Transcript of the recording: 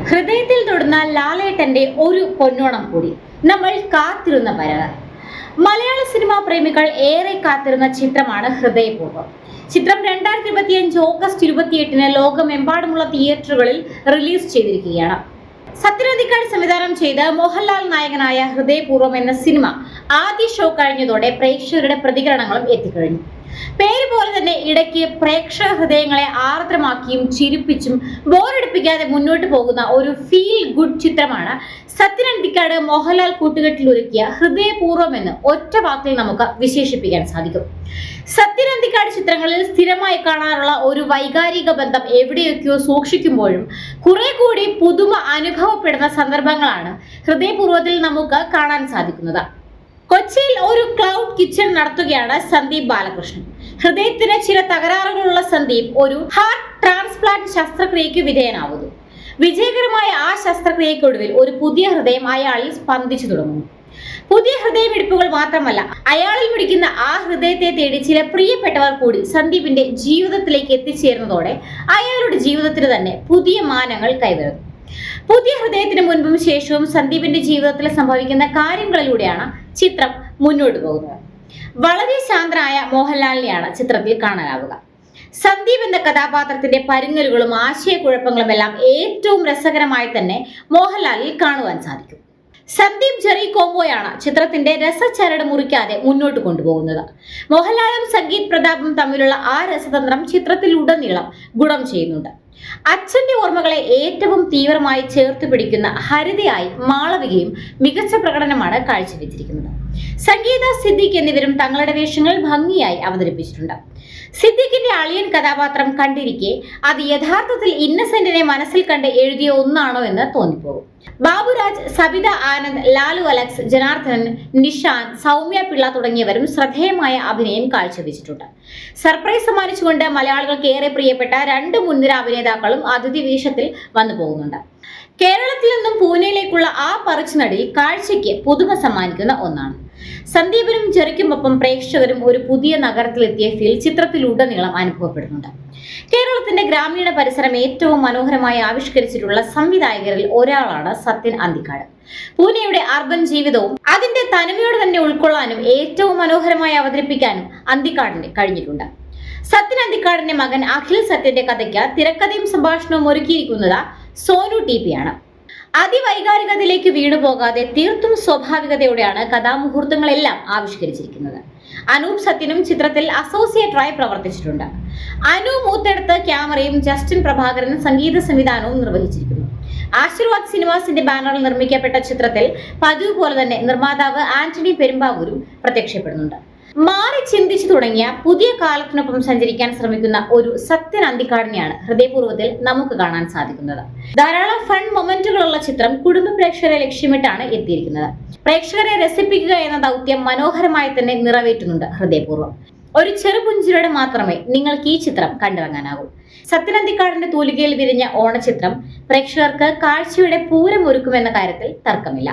ഹൃദയത്തിൽ തൊടുന്ന ലാലേട്ടന്റെ ഒരു പൊന്നോണം കൂടി നമ്മൾ കാത്തിരുന്ന വരവ്. മലയാള സിനിമാ പ്രേമികൾ ഏറെ കാത്തിരുന്ന ചിത്രമാണ് ഹൃദയപൂർവ്വം. ചിത്രം 2025 ഓഗസ്റ്റ് 28 ലോകമെമ്പാടുമുള്ള തിയേറ്ററുകളിൽ റിലീസ് ചെയ്തിരിക്കുകയാണ്. സത്യൻ അന്തിക്കാട് സംവിധാനം ചെയ്ത് മോഹൻലാൽ നായകനായ ഹൃദയപൂർവ്വം എന്ന സിനിമ ആദ്യ ഷോ കഴിഞ്ഞതോടെ പ്രേക്ഷകരുടെ പ്രതികരണങ്ങളും എത്തിക്കഴിഞ്ഞു. പേര് പോലെ തന്നെ ഇടയ്ക്ക് പ്രേക്ഷക ഹൃദയങ്ങളെ ആർദ്രമാക്കിയും ചിരിപ്പിച്ചും ബോറടിപ്പിക്കാതെ മുന്നോട്ട് പോകുന്ന ഒരു ഫീൽ ഗുഡ് ചിത്രമാണ് സത്യൻ അന്തിക്കാട് മോഹൻലാൽ കൂട്ടുകെട്ടിൽ ഒരുക്കിയ ഹൃദയപൂർവ്വം എന്ന് ഒറ്റ വാക്കിൽ നമുക്ക് വിശേഷിപ്പിക്കാൻ സാധിക്കും. സത്യൻ അന്തിക്കാട് ചിത്രങ്ങളിൽ സ്ഥിരമായി കാണാറുള്ള ഒരു വൈകാരിക ബന്ധം എവിടെയൊക്കെയോ സൂക്ഷിക്കുമ്പോഴും കുറെ കൂടി പുതുമ അനുഭവപ്പെടുന്ന സന്ദർഭങ്ങളാണ് ഹൃദയപൂർവ്വത്തിൽ നമുക്ക് കാണാൻ സാധിക്കുന്നത്. കൊച്ചിയിൽ ഒരു ക്ലൗഡ് കിച്ചൺ നടത്തുകയാണ് സന്ദീപ് ബാലകൃഷ്ണൻ. ഹൃദയത്തിന് ചില തകരാറുകളുള്ള സന്ദീപ് ഒരു ഹാർട്ട് ട്രാൻസ്പ്ലാന്റ് ശസ്ത്രക്രിയയ്ക്ക് വിധേയനാവുന്നു. വിജയകരമായ ആ ശസ്ത്രക്രിയയ്ക്കൊടുവിൽ ഒരു പുതിയ ഹൃദയം അയാളിൽ സ്പന്ദിച്ചു തുടങ്ങുന്നു. പുതിയ ഹൃദയമിടിപ്പുകൾ മാത്രമല്ല, അയാളിൽ മിടിക്കുന്ന ആ ഹൃദയത്തെ തേടി ചില പ്രിയപ്പെട്ടവർ കൂടി സന്ദീപിന്റെ ജീവിതത്തിലേക്ക് എത്തിച്ചേരുന്നതോടെ അയാളുടെ ജീവിതത്തിന് തന്നെ പുതിയ മാനങ്ങൾ കൈവരുന്നു. പുതിയ ഹൃദയത്തിന് മുൻപും ശേഷവും സന്ദീപിന്റെ ജീവിതത്തിൽ സംഭവിക്കുന്ന കാര്യങ്ങളിലൂടെയാണ് ചിത്രം മുന്നോട്ട് പോകുന്നത്. വളരെ ശാന്തനായ മോഹൻലാലിനെയാണ് ചിത്രത്തിൽ കാണാനാവുക. സന്ദീപ് എന്ന കഥാപാത്രത്തിന്റെ പരുങ്ങലുകളും ആശയക്കുഴപ്പങ്ങളും എല്ലാം ഏറ്റവും രസകരമായി തന്നെ മോഹൻലാലിൽ കാണുവാൻ സാധിക്കും. സന്ദീപ് ജെറി കോംബോയാണ് ചിത്രത്തിന്റെ രസച്ചരട് മുറിക്കാതെ മുന്നോട്ട് കൊണ്ടുപോകുന്നത്. മോഹൻലാലും സംഗീത് പ്രതാപും തമ്മിലുള്ള ആ രസതന്ത്രം ചിത്രത്തിലുടനീളം ഗുണം ചെയ്യുന്നുണ്ട്. അച്ഛന്റെ ഓർമ്മകളെ ഏറ്റവും തീവ്രമായി ചേർത്ത് പിടിക്കുന്ന ഹരിതയായി മാളവികയും മികച്ച പ്രകടനമാണ് കാഴ്ചവെച്ചിരിക്കുന്നത്. സംഗീത, സിദ്ദിഖ് എന്നിവരും തങ്ങളുടെ വേഷങ്ങൾ ഭംഗിയായി അവതരിപ്പിച്ചിട്ടുണ്ട്. സിദ്ദിഖിന്റെ അളിയൻ കഥാപാത്രം കണ്ടിരിക്കെ അത് യഥാർത്ഥത്തിൽ ഇന്നസെന്റിനെ മനസ്സിൽ കണ്ട് എഴുതിയ ഒന്നാണോ എന്ന് തോന്നിപ്പോകും. ബാബുരാജ്, സബിത ആനന്ദ്, ലാലു അലക്സ്, ജനാർദ്ദനൻ, നിഷാൻ, സൗമ്യ പിള്ള തുടങ്ങിയവരും ശ്രദ്ധേയമായ അഭിനയം കാഴ്ചവെച്ചിട്ടുണ്ട്. സർപ്രൈസ് സമ്മാനിച്ചുകൊണ്ട് മലയാളികൾക്ക് ഏറെ പ്രിയപ്പെട്ട 2 മുൻനിര അഭിനേതാക്കളും അതിഥി വേഷത്തിൽ വന്നു പോകുന്നുണ്ട്. കേരളത്തിൽ നിന്നും പൂനെയിലേക്കുള്ള ആ പറിച്ചുനടിൽ കാഴ്ചയ്ക്ക് പുതുമ സമ്മാനിക്കുന്ന ഒന്നാണ്. സന്ദീപിനും ജെറിക്കുമൊപ്പം പ്രേക്ഷകരും ഒരു പുതിയ നഗരത്തിലെത്തിയ ഫീൽ ചിത്രത്തിലുടനീളം അനുഭവപ്പെടുന്നുണ്ട്. കേരളത്തിന്റെ ഗ്രാമീണ പരിസരം ഏറ്റവും മനോഹരമായി ആവിഷ്കരിച്ചിട്ടുള്ള സംവിധായകരിൽ ഒരാളാണ് സത്യൻ അന്തിക്കാട്. പൂനെയുടെ അർബൻ ജീവിതവും അതിന്റെ തനിമയോടെ തന്നെ ഉൾക്കൊള്ളാനും ഏറ്റവും മനോഹരമായി അവതരിപ്പിക്കാനും അന്തിക്കാടിന് കഴിഞ്ഞിട്ടുണ്ട്. സത്യൻ അന്തിക്കാടിന്റെ മകൻ അഖിൽ സത്യന്റെ കഥയ്ക്ക് തിരക്കഥയും സംഭാഷണവും ഒരുക്കിയിരിക്കുന്നത് സോനു TP ആണ്. അതിവൈകാരികതയിലേക്ക് വീണുപോകാതെ തീർത്തും സ്വാഭാവികതയോടെയാണ് കഥാമുഹൂർത്തങ്ങളെല്ലാം ആവിഷ്കരിച്ചിരിക്കുന്നത്. അനൂപ് സത്യനും ചിത്രത്തിൽ അസോസിയേറ്ററായി പ്രവർത്തിച്ചിട്ടുണ്ട്. അനു മൂത്തെടുത്ത് ക്യാമറയും ജസ്റ്റിൻ പ്രഭാകരൻ സംഗീത സംവിധാനവും നിർവഹിച്ചിരിക്കുന്നു. ആശീർവാദ് സിനിമാസിന്റെ ബാനറിൽ നിർമ്മിക്കപ്പെട്ട ചിത്രത്തിൽ പതിവ് പോലെ തന്നെ നിർമ്മാതാവ് ആന്റണി പെരുമ്പാവൂരും പ്രത്യക്ഷപ്പെടുന്നുണ്ട്. മാറി ചിന്തിച്ചു തുടങ്ങിയ പുതിയ കാലത്തിനൊപ്പം സഞ്ചരിക്കാൻ ശ്രമിക്കുന്ന ഒരു സത്യൻ അന്തിക്കാടിനെയാണ് ഹൃദയപൂർവ്വത്തിൽ നമുക്ക് കാണാൻ സാധിക്കുന്നത്. ധാരാളം ഫൺ മൊമെന്റുകളുള്ള ചിത്രം കുടുംബ പ്രേക്ഷകരെ ലക്ഷ്യമിട്ടാണ് എത്തിയിരിക്കുന്നത്. പ്രേക്ഷകരെ രസിപ്പിക്കുക എന്ന ദൗത്യം മനോഹരമായി തന്നെ നിറവേറ്റുന്നുണ്ട് ഹൃദയപൂർവ്വം. ഒരു ചെറുപുഞ്ചിരിയോടെ മാത്രമേ നിങ്ങൾക്ക് ഈ ചിത്രം കണ്ടിറങ്ങാനാകൂ. സത്യൻ അന്തിക്കാടിന്റെ തൂലികയിൽ വിരിഞ്ഞ ഓണച്ചിത്രം പ്രേക്ഷകർക്ക് കാഴ്ചയുടെ പൂരം ഒരുക്കുമെന്ന കാര്യത്തിൽ തർക്കമില്ല.